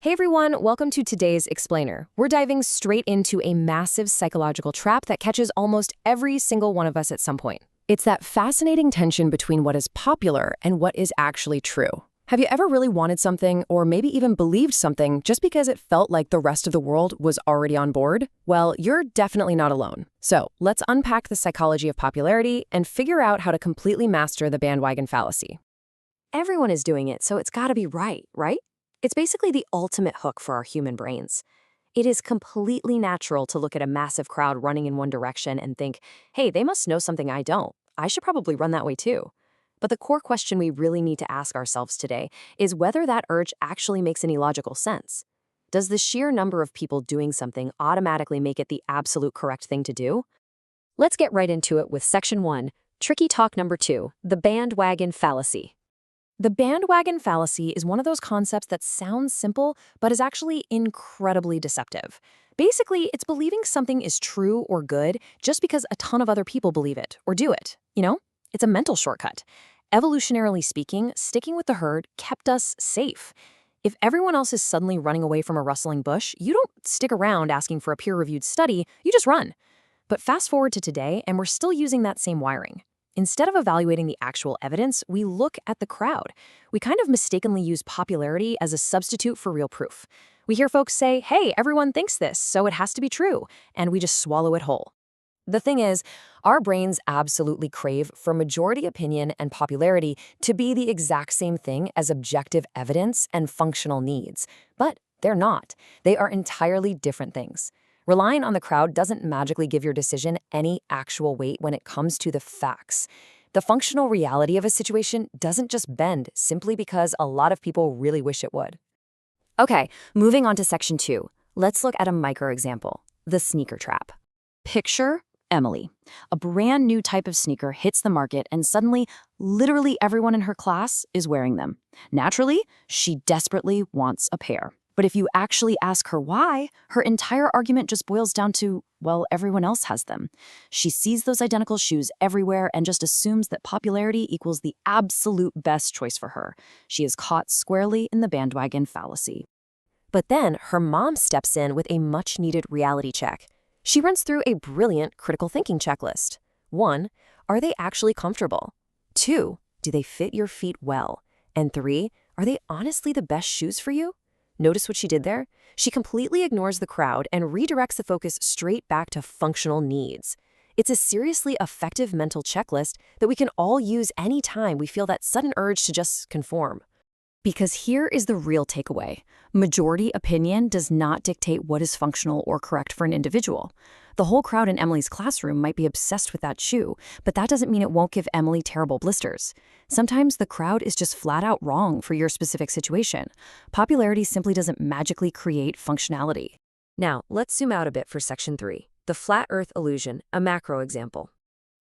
Hey everyone, welcome to today's Explainer. We're diving straight into a massive psychological trap that catches almost every single one of us at some point. It's that fascinating tension between what is popular and what is actually true. Have you ever really wanted something, or maybe even believed something, just because it felt like the rest of the world was already on board? Well, you're definitely not alone. So let's unpack the psychology of popularity and figure out how to completely master the bandwagon fallacy. Everyone is doing it, so it's gotta be right, right? It's basically the ultimate hook for our human brains. It is completely natural to look at a massive crowd running in one direction and think, hey, they must know something I don't. I should probably run that way too. But the core question we really need to ask ourselves today is whether that urge actually makes any logical sense. Does the sheer number of people doing something automatically make it the absolute correct thing to do? Let's get right into it with Section 1, Tricky Talk Number 2, the bandwagon fallacy. The bandwagon fallacy is one of those concepts that sounds simple, but is actually incredibly deceptive. Basically, it's believing something is true or good just because a ton of other people believe it or do it. It's a mental shortcut. Evolutionarily speaking, sticking with the herd kept us safe. If everyone else is suddenly running away from a rustling bush, you don't stick around asking for a peer-reviewed study, you just run. But fast forward to today, and we're still using that same wiring. Instead of evaluating the actual evidence, we look at the crowd. We kind of mistakenly use popularity as a substitute for real proof. We hear folks say, hey, everyone thinks this, so it has to be true, and we just swallow it whole. The thing is, our brains absolutely crave for majority opinion and popularity to be the exact same thing as objective evidence and functional needs. But they're not. They are entirely different things. Relying on the crowd doesn't magically give your decision any actual weight when it comes to the facts. The functional reality of a situation doesn't just bend simply because a lot of people really wish it would. Okay, moving on to Section 2. Let's look at a micro-example, the sneaker trap. Picture Emily. A brand new type of sneaker hits the market and suddenly, literally everyone in her class is wearing them. Naturally, she desperately wants a pair. But if you actually ask her why, her entire argument just boils down to, well, everyone else has them. She sees those identical shoes everywhere and just assumes that popularity equals the absolute best choice for her. She is caught squarely in the bandwagon fallacy. But then her mom steps in with a much-needed reality check. She runs through a brilliant critical thinking checklist. 1, are they actually comfortable? 2, do they fit your feet well? And 3, are they honestly the best shoes for you? Notice what she did there? She completely ignores the crowd and redirects the focus straight back to functional needs. It's a seriously effective mental checklist that we can all use anytime we feel that sudden urge to just conform. Because here is the real takeaway. Majority opinion does not dictate what is functional or correct for an individual. The whole crowd in Emily's classroom might be obsessed with that shoe, but that doesn't mean it won't give Emily terrible blisters. Sometimes the crowd is just flat out wrong for your specific situation. Popularity simply doesn't magically create functionality. Now, let's zoom out a bit for Section 3, the flat earth illusion, a macro example.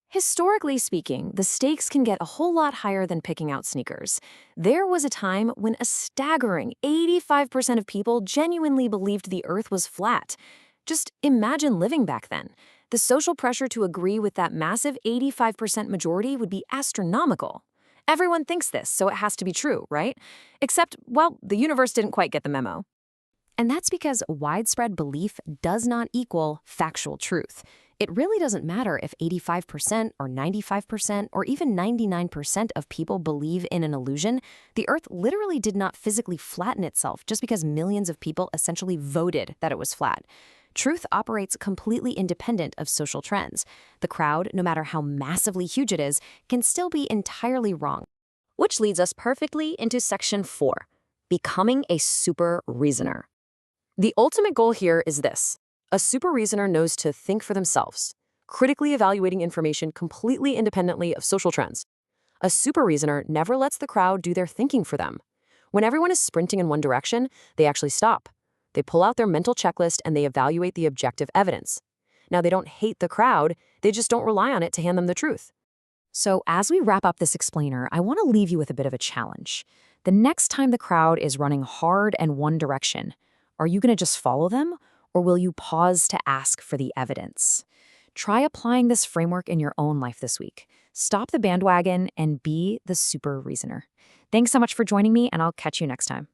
Historically speaking, the stakes can get a whole lot higher than picking out sneakers. There was a time when a staggering 85% of people genuinely believed the earth was flat. Just imagine living back then. The social pressure to agree with that massive 85% majority would be astronomical. Everyone thinks this, so it has to be true, right? Except, well, the universe didn't quite get the memo. And that's because widespread belief does not equal factual truth. It really doesn't matter if 85% or 95% or even 99% of people believe in an illusion. The Earth literally did not physically flatten itself just because millions of people essentially voted that it was flat. Truth operates completely independent of social trends. The crowd, no matter how massively huge it is, can still be entirely wrong. Which leads us perfectly into Section 4, becoming a super reasoner. The ultimate goal here is this. A super reasoner knows to think for themselves, critically evaluating information completely independently of social trends. A super reasoner never lets the crowd do their thinking for them. When everyone is sprinting in one direction, they actually stop. They pull out their mental checklist and they evaluate the objective evidence. Now, they don't hate the crowd, they just don't rely on it to hand them the truth. So as we wrap up this explainer, I want to leave you with a bit of a challenge. The next time the crowd is running hard in one direction, are you going to just follow them? Or will you pause to ask for the evidence? Try applying this framework in your own life this week. Stop the bandwagon and be the super reasoner. Thanks so much for joining me, and I'll catch you next time.